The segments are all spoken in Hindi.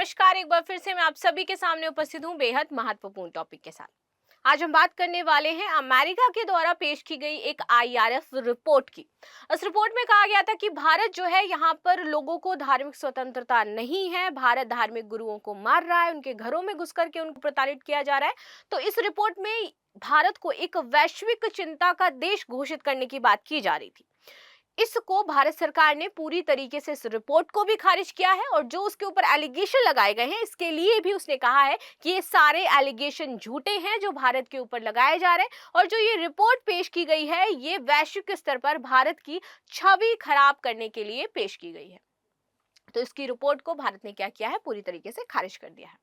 नमस्कार। एक बार फिर से मैं आप सभी के सामने उपस्थित हूँ बेहद महत्वपूर्ण टॉपिक के साथ। आज हम बात करने वाले हैं अमेरिका के द्वारा पेश की गई एक आईआरएफ रिपोर्ट की। इस रिपोर्ट में कहा गया था कि भारत जो है यहाँ पर लोगों को धार्मिक स्वतंत्रता नहीं है, भारत धार्मिक गुरुओं को मार रहा है, उनके घरों में घुस करके उनको प्रताड़ित किया जा रहा है। तो इस रिपोर्ट में भारत को एक वैश्विक चिंता का देश घोषित करने की बात की जा रही थी। इसको भारत सरकार ने पूरी तरीके से इस रिपोर्ट को भी खारिज किया है और जो उसके ऊपर एलिगेशन लगाए गए हैं इसके लिए भी उसने कहा है कि ये सारे एलिगेशन झूठे हैं जो भारत के ऊपर लगाए जा रहे हैं और जो ये रिपोर्ट पेश की गई है ये वैश्विक स्तर पर भारत की छवि खराब करने के लिए पेश की गई है। तो इसकी रिपोर्ट को भारत ने क्या किया है, पूरी तरीके से खारिज कर दिया है।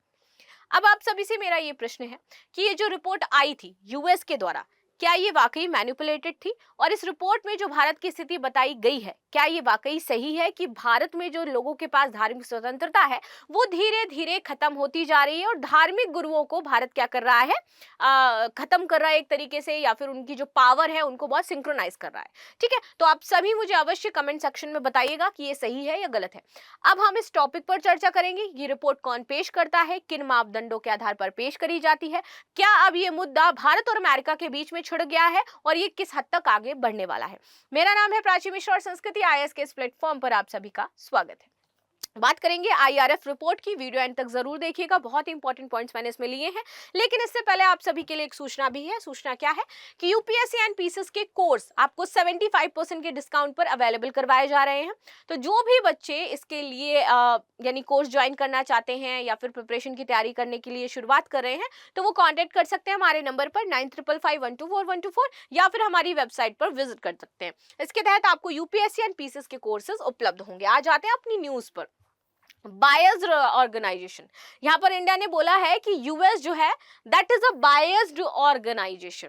अब आप सभी से मेरा ये प्रश्न है कि ये जो रिपोर्ट आई थी यूएस के द्वारा, क्या ये वाकई मैनिपुलेटेड थी? और इस रिपोर्ट में जो भारत की स्थिति बताई गई है, क्या ये वाकई सही है कि भारत में जो लोगों के पास धार्मिक स्वतंत्रता है वो धीरे धीरे खत्म होती जा रही है और धार्मिक गुरुओं को भारत क्या कर रहा है, खत्म कर रहा है एक तरीके से, या फिर उनकी जो पावर है उनको बहुत सिंक्रोनाइज कर रहा है। ठीक है, तो आप सभी मुझे अवश्य कमेंट सेक्शन में बताइएगा कि ये सही है या गलत है। अब हम इस टॉपिक पर चर्चा करेंगे। ये रिपोर्ट कौन पेश करता है, किन मापदंडों के आधार पर पेश करी जाती है, क्या अब ये मुद्दा भारत और अमेरिका के बीच में छिड़ गया है और ये किस हद तक आगे बढ़ने वाला है। मेरा नाम है प्राची मिश्रा और संस्कृति आईएएस के इस प्लेटफॉर्म पर आप सभी का स्वागत है। बात करेंगे आईआरएफ रिपोर्ट की, वीडियो एंड तक जरूर देखिएगा, बहुत इंपॉर्टेंट पॉइंट्स मैंने इसमें लिए हैं। लेकिन इससे पहले आप सभी के लिए एक सूचना भी है। सूचना क्या है कि यूपीएससी एंड पीसीएस के कोर्स आपको 75% के डिस्काउंट पर अवेलेबल करवाए जा रहे हैं। तो जो भी बच्चे इसके लिए यानी कोर्स ज्वाइन करना चाहते हैं या फिर प्रिपरेशन की तैयारी करने के लिए शुरुआत कर रहे हैं तो वो कॉन्टेक्ट कर सकते हैं हमारे नंबर पर 9555124124 या फिर हमारी वेबसाइट पर विजिट कर सकते हैं। इसके तहत आपको यूपीएससी एंड पीसीएस के कोर्सेज उपलब्ध होंगे। आ जाते हैं अपनी न्यूज पर। बायस्ड ऑर्गेनाइजेशन, यहाँ पर इंडिया ने बोला है कि यूएस जो है that is a biased organization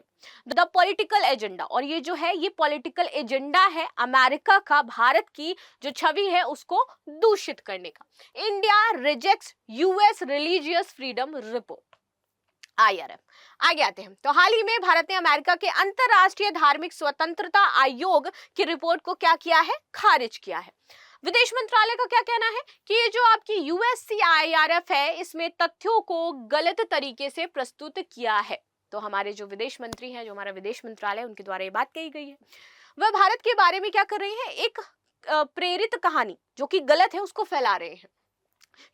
the political agenda, और ये जो है ये पॉलिटिकल एजेंडा है अमेरिका का भारत की जो छवि है उसको दूषित करने का। India rejects US religious freedom report IRF. आगे आते हैं तो हाल ही में भारत ने अमेरिका के अंतरराष्ट्रीय धार्मिक स्वतंत्रता आयोग की रिपोर्ट को क्या किया है, खारिज किया है। विदेश मंत्रालय का क्या कहना है कि ये जो आपकी यूएससीआईआरएफ है इसमें तथ्यों को गलत तरीके से प्रस्तुत किया है। तो हमारे जो विदेश मंत्री हैं, जो हमारा विदेश मंत्रालय, उनके द्वारा ये बात कही गई है। वह भारत के बारे में क्या कर रही है, एक प्रेरित कहानी जो कि गलत है उसको फैला रहे हैं।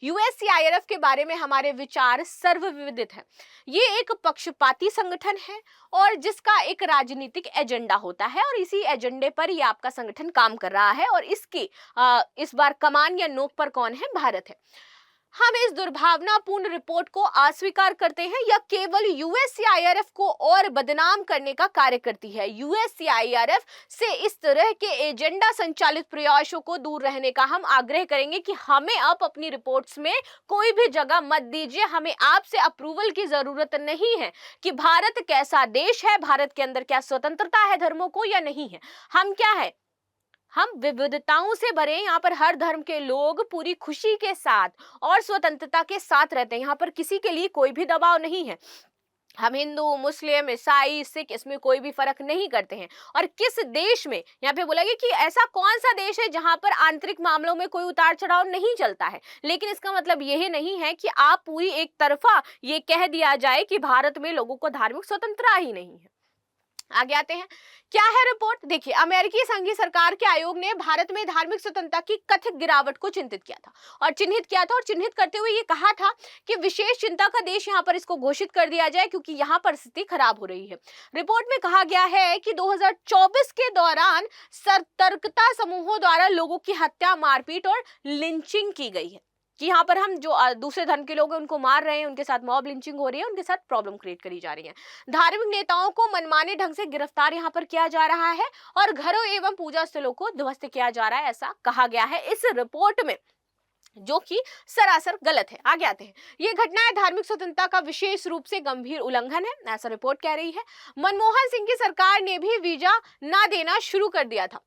यूएससीआईआरएफ के बारे में हमारे विचार सर्वविदित हैं। ये एक पक्षपाती संगठन है और जिसका एक राजनीतिक एजेंडा होता है और इसी एजेंडे पर ये आपका संगठन काम कर रहा है और इसकी इस बार कमान या नोक पर कौन है, भारत है। हम इस दुर्भावनापूर्ण रिपोर्ट को अस्वीकार करते हैं या केवल यूएससीआईआरएफ को और बदनाम करने का कार्य करती है। यूएससीआईआरएफ से इस तरह के एजेंडा संचालित प्रयासों को दूर रहने का हम आग्रह करेंगे कि हमें आप अपनी रिपोर्ट्स में कोई भी जगह मत दीजिए। हमें आपसे अप्रूवल की जरूरत नहीं है कि भारत कैसा देश है, भारत के अंदर क्या स्वतंत्रता है धर्मों को या नहीं है। हम क्या है, हम विविधताओं से भरे, यहाँ पर हर धर्म के लोग पूरी खुशी के साथ और स्वतंत्रता के साथ रहते हैं। यहाँ पर किसी के लिए कोई भी दबाव नहीं है। हम हिंदू, मुस्लिम, ईसाई, सिख इसमें कोई भी फर्क नहीं करते हैं। और किस देश में, यहाँ पे बोला गया कि ऐसा कौन सा देश है जहां पर आंतरिक मामलों में कोई उतार चढ़ाव नहीं चलता है। लेकिन इसका मतलब यह नहीं है कि आप पूरी एक तरफा ये कह दिया जाए कि भारत में लोगों को धार्मिक स्वतंत्रता ही नहीं है। आगे आते हैं, क्या है रिपोर्ट। देखिए, अमेरिकी संघीय सरकार के आयोग ने भारत में धार्मिक स्वतंत्रता की कथित गिरावट को चिंतित किया था और चिन्हित करते हुए ये कहा था कि विशेष चिंता का देश यहां पर इसको घोषित कर दिया जाए क्योंकि यहां पर स्थिति खराब हो रही है। रिपोर्ट में कहा गया है कि 2024 के दौरान सतर्कता समूहों द्वारा लोगों की हत्या, मारपीट और लिंचिंग की गई है कि यहाँ पर हम जो दूसरे धर्म के लोग हैं उनको मार रहे हैं, उनके साथ मॉब लिंचिंग हो रही है, उनके साथ प्रॉब्लम क्रिएट करी जा रही है। धार्मिक नेताओं को मनमाने ढंग से गिरफ्तार यहाँ पर किया जा रहा है और घरों एवं पूजा स्थलों को ध्वस्त किया जा रहा है, ऐसा कहा गया है इस रिपोर्ट में, जो कि सरासर गलत है। आगे आते हैं, ये घटनाएं धार्मिक स्वतंत्रता का विशेष रूप से गंभीर उल्लंघन है, ऐसा रिपोर्ट कह रही है। मनमोहन सिंह की सरकार ने भी वीजा ना देना शुरू कर दिया था।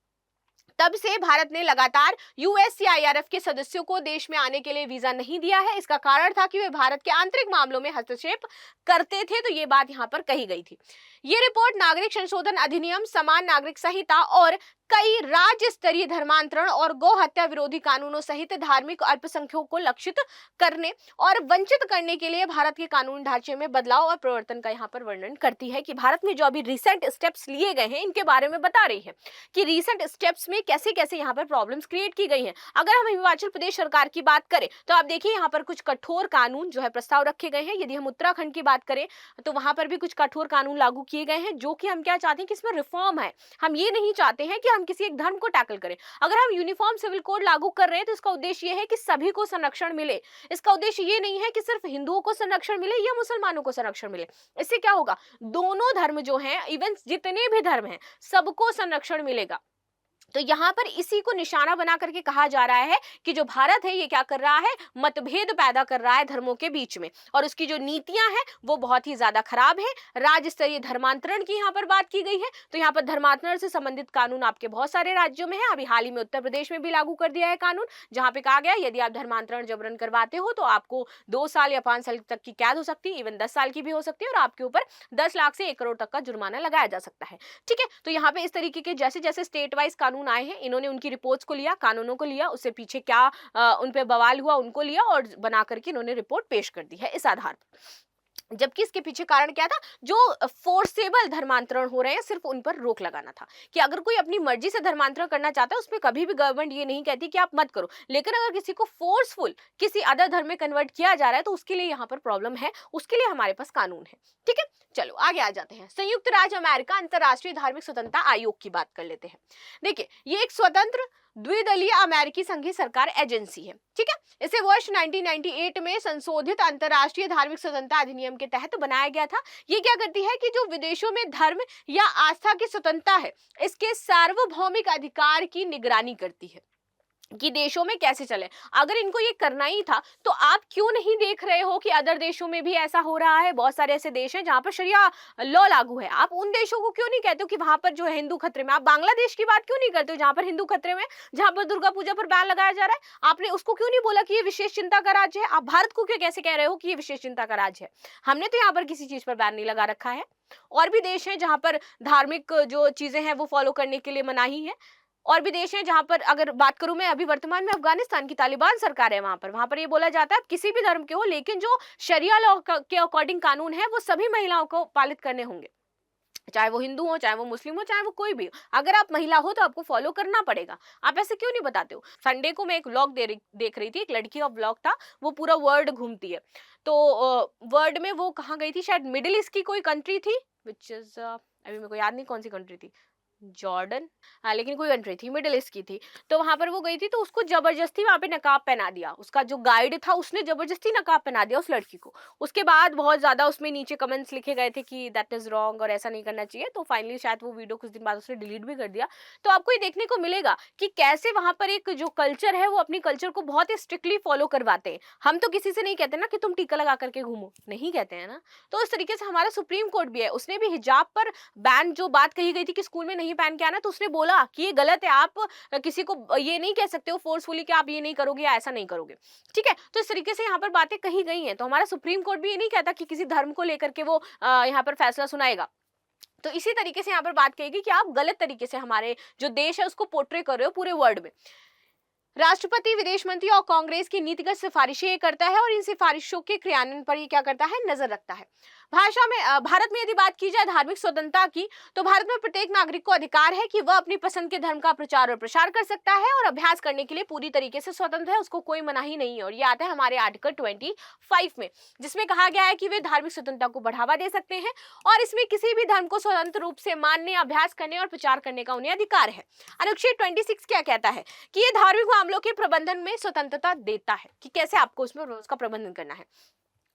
तब से भारत ने लगातार यूएससीआईआरएफ के सदस्यों को देश में आने के लिए वीजा नहीं दिया है। इसका कारण था कि वे भारत के आंतरिक मामलों में हस्तक्षेप करते थे। तो ये बात यहाँ पर कही गई थी। ये रिपोर्ट नागरिक संशोधन अधिनियम, समान नागरिक संहिता और कई राज्य स्तरीय धर्मांतरण और गौ हत्या विरोधी कानूनों सहित धार्मिक अल्पसंख्यकों को लक्षित करने और वंचित करने के लिए भारत के कानून ढांचे में बदलाव और परिवर्तन का यहाँ पर वर्णन करती है कि भारत में जो अभी रिसेंट स्टेप्स लिए गए हैं इनके बारे में बता रही है कि रिसेंट स्टेप्स में कैसे कैसे यहाँ पर प्रॉब्लम्स क्रिएट की गई हैं। अगर हम हिमाचल प्रदेश सरकार की बात करें तो आप देखिए यहाँ पर कुछ कठोर कानून जो है प्रस्ताव रखे गए हैं। यदि हम उत्तराखंड की बात करें तो वहां पर भी कुछ कठोर कानून लागू किए गए हैं, जो कि हम क्या चाहते हैं कि इसमें रिफॉर्म है। हम ये नहीं चाहते हैं कि हम किसी एक धर्म को टैकल करें। अगर हम यूनिफॉर्म सिविल कोड लागू कर रहे हैं तो इसका उद्देश्य ये है कि सभी को संरक्षण मिले। इसका उद्देश्य ये नहीं है कि सिर्फ हिंदुओं को संरक्षण मिले या मुसलमानों को संरक्षण मिले। इससे क्या होगा, दोनों धर्म जो हैं, इवन जितने भी धर्म हैं, सबको संरक्षण मिलेगा। तो यहाँ पर इसी को निशाना बना करके कहा जा रहा है कि जो भारत है ये क्या कर रहा है, मतभेद पैदा कर रहा है धर्मों के बीच में, और उसकी जो नीतियां हैं वो बहुत ही ज्यादा खराब है। राज्य स्तरीय धर्मांतरण की यहाँ पर बात की गई है, तो यहाँ पर धर्मांतरण से संबंधित कानून आपके बहुत सारे राज्यों में है। अभी हाल ही में उत्तर प्रदेश में भी लागू कर दिया है कानून, जहां पे कहा गया यदि आप धर्मांतरण जबरन करवाते हो तो आपको 2 साल या 5 साल तक की कैद हो सकती है, इवन 10 साल की भी हो सकती है, और आपके ऊपर 10 लाख से 1 करोड़ तक का जुर्माना लगाया जा सकता है। ठीक है, तो यहाँ पे इस तरीके के जैसे जैसे स्टेट वाइज कानून आए हैं, इन्होंने उनकी रिपोर्ट्स को लिया, कानूनों को लिया, उससे पीछे क्या उन पे बवाल हुआ उनको लिया और बना करके इन्होंने रिपोर्ट पेश कर दी है इस आधार पर। जबकि इसके पीछे कारण क्या था, जो फोर्सेबल धर्मांतरण हो रहे हैं सिर्फ उन पर रोक लगाना था कि अगर कोई अपनी मर्जी से धर्मांतरण करना चाहता है उसमें कभी भी गवर्नमेंट ये नहीं कहती कि आप मत करो, लेकिन अगर किसी को फोर्सफुल किसी अदर धर्म में कन्वर्ट किया जा रहा है तो उसके लिए यहाँ पर प्रॉब्लम है, उसके लिए हमारे पास कानून है। ठीक है, चलो आगे आ जाते हैं। संयुक्त राज्य अमेरिका अंतरराष्ट्रीय धार्मिक स्वतंत्रता आयोग की बात कर लेते हैं। देखिए, ये एक स्वतंत्र द्विदलीय अमेरिकी संघीय सरकार एजेंसी है। ठीक है, इसे वर्ष 1998 में संशोधित अंतरराष्ट्रीय धार्मिक स्वतंत्रता अधिनियम के तहत बनाया गया था। ये क्या करती है कि जो विदेशों में धर्म या आस्था की स्वतंत्रता है, इसके सार्वभौमिक अधिकार की निगरानी करती है कि देशों में कैसे चले। अगर इनको ये करना ही था तो आप क्यों नहीं देख रहे हो कि अदर देशों में भी ऐसा हो रहा है। बहुत सारे ऐसे देश हैं जहां पर शरिया लॉ लागू है, आप उन देशों को क्यों नहीं कहते हो कि वहां पर जो है हिंदू खतरे में। आप बांग्लादेश की बात क्यों नहीं करते हो जहां पर हिंदू खतरे में, जहां पर दुर्गा पूजा पर बैन लगाया जा रहा है, आपने उसको क्यों नहीं बोला कि ये विशेष चिंता का राज्य है। आप भारत को क्यों कैसे कह रहे हो कि ये विशेष चिंता का राज्य है। हमने तो यहाँ पर किसी चीज पर बैन नहीं लगा रखा है। और भी देश हैं जहां पर धार्मिक जो चीजें हैं वो फॉलो करने के लिए मनाही है। और भी देश हैं जहां पर, अगर बात करूं मैं अभी वर्तमान में अफगानिस्तान की तालिबान सरकार है, वहां पर ये बोला जाता है आप किसी भी धर्म के हो, लेकिन जो शरिया लॉ के अकॉर्डिंग कानून है वो सभी महिलाओं को पालित करने होंगे, चाहे वो हिंदू हो, चाहे वो मुस्लिम हो, चाहे वो कोई भी हो। अगर आप महिला हो तो आपको फॉलो करना पड़ेगा। आप ऐसे क्यों नहीं बताते हो। संडे को मैं एक व्लॉग देख रही थी, एक लड़की का व्लॉग था, वो पूरा वर्ल्ड घूमती है। तो वर्ल्ड में वो कहाँ गई थी, शायद मिडिल ईस्ट की कोई कंट्री थी, विच इज अभी मेरे को याद नहीं कौन सी कंट्री थी, जॉर्डन, हाँ लेकिन कोई कंट्री थी, मिडिल ईस्ट की थी। तो वहां पर वो गई थी, तो उसको जबरदस्ती वहां पे नकाब पहना दिया। उसका जो गाइड था उसने जबरदस्ती नकाब पहना दिया उस लड़की को। उसके बाद बहुत ज्यादा उसमें नीचे कमेंट्स लिखे गए थे कि दैट इज रॉन्ग और ऐसा नहीं करना चाहिए। तो फाइनली शायद वो वीडियो कुछ दिन बाद उसने डिलीट भी कर दिया। तो आपको ये देखने को मिलेगा कि कैसे वहां पर एक जो कल्चर है वो अपनी कल्चर को बहुत ही स्ट्रिक्टली फॉलो करवाते हैं। हम तो किसी से नहीं कहते ना कि तुम टीका लगा करके घूमो, नहीं कहते हैं ना। तो इस तरीके से हमारा सुप्रीम कोर्ट भी है, उसने भी हिजाब पर बैन जो बात कही गई थी कि स्कूल में नहीं पहन के आना, तो उसने बोला कि ये गलत है। आप किसी को ये नहीं कह सकते हो फोर्सफुली कि आप ये नहीं करोगे या ऐसा नहीं करोगे। ठीक है, तो इस तरीके से यहाँ पर बातें कही गई हैं। तो हमारा सुप्रीम कोर्ट भी ये नहीं कहता कि किसी धर्म को लेकर के वो यहाँ पर फैसला सुनाएगा। तो इसी तरीके से यहाँ पर बात कहेगी कि आप गलत तरीके से हमारे जो देश है उसको पोर्ट्रे कर रहे हो पूरे वर्ल्ड में। राष्ट्रपति, विदेश मंत्री और कांग्रेस की नीतिगत सिफारिशें करता है और इन सिफारिशों के क्रियान्वयन पर ये क्या करता है, नजर रखता है। भारत में यदि बात की जाए धार्मिक स्वतंत्रता की, तो भारत में प्रत्येक नागरिक को अधिकार है कि वह अपनी पसंद के धर्म का प्रचार और प्रसार कर सकता है और अभ्यास करने के लिए पूरी तरीके से स्वतंत्र है, उसको कोई मनाही नहीं है। और ये आता है हमारे आर्टिकल 25 में, जिसमें कहा गया है कि वे धार्मिक स्वतंत्रता को बढ़ावा दे सकते हैं और इसमें किसी भी धर्म को स्वतंत्र रूप से मानने, अभ्यास करने और प्रचार करने का उन्हें अधिकार है। अनुच्छेद 26 क्या कहता है कि ये धार्मिक मामलों के प्रबंधन में स्वतंत्रता देता है कि कैसे आपको उसमें उसका प्रबंधन करना है।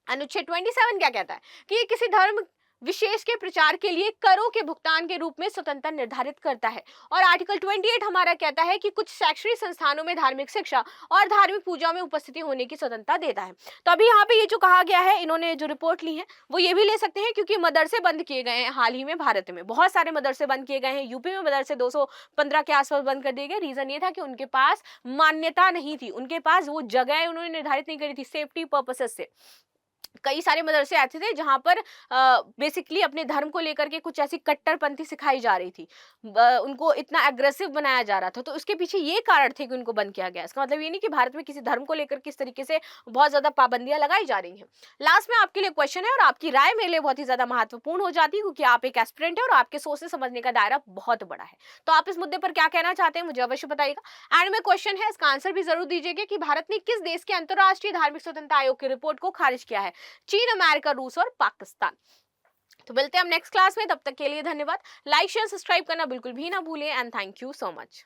अनुच्छेद 27 क्या कहता है कि ये किसी धर्म विशेष के प्रचार के लिए करों के भुगतान के रूप में स्वतंत्रता निर्धारित करता है। और आर्टिकल 28 हमारा कहता है कि कुछ शैक्षणिक संस्थानों में धार्मिक शिक्षा और धार्मिक पूजा में उपस्थिति होने की स्वतंत्रता देता है। तो अभी यहाँ पे ये जो कहा गया है, इन्होंने जो रिपोर्ट ली है वो ये भी ले सकते हैं, क्योंकि मदरसे बंद किए गए हैं हाल ही में। भारत में बहुत सारे मदरसे बंद किए गए हैं। यूपी में मदरसे 215 के आसपास बंद कर दिए गए। रीजन ये था कि उनके पास मान्यता नहीं थी, उनके पास वो जगह उन्होंने निर्धारित नहीं करी थी सेफ्टी पर्पसेस से। कई सारे मदरसे ऐसे थे जहां पर बेसिकली अपने धर्म को लेकर के कुछ ऐसी कट्टरपंथी सिखाई जा रही थी। उनको इतना एग्रेसिव बनाया जा रहा था, तो उसके पीछे ये कारण थे कि उनको बंद किया गया। इसका मतलब ये नहीं कि भारत में किसी धर्म को लेकर किस तरीके से बहुत ज्यादा पाबंदियां लगाई जा रही हैं। लास्ट में आपके लिए क्वेश्चन है और आपकी राय मेरे लिए बहुत ही ज्यादा महत्वपूर्ण हो जाती है, क्योंकि आप एक एस्पिरेंट है और आपके सोच से समझने का दायरा बहुत बड़ा है। तो आप इस मुद्दे पर क्या कहना चाहते हैं मुझे अवश्य बताइएगा। एंड में क्वेश्चन है, इसका आंसर भी जरूर दीजिएगा कि भारत ने किस देश के अंतरराष्ट्रीय धार्मिक स्वतंत्रता आयोग की रिपोर्ट को खारिज किया है? चीन, अमेरिका, रूस और पाकिस्तान। तो मिलते हैं हम नेक्स्ट क्लास में, तब तक के लिए धन्यवाद। लाइक शेयर सब्सक्राइब करना बिल्कुल भी ना भूलें and thank you so much.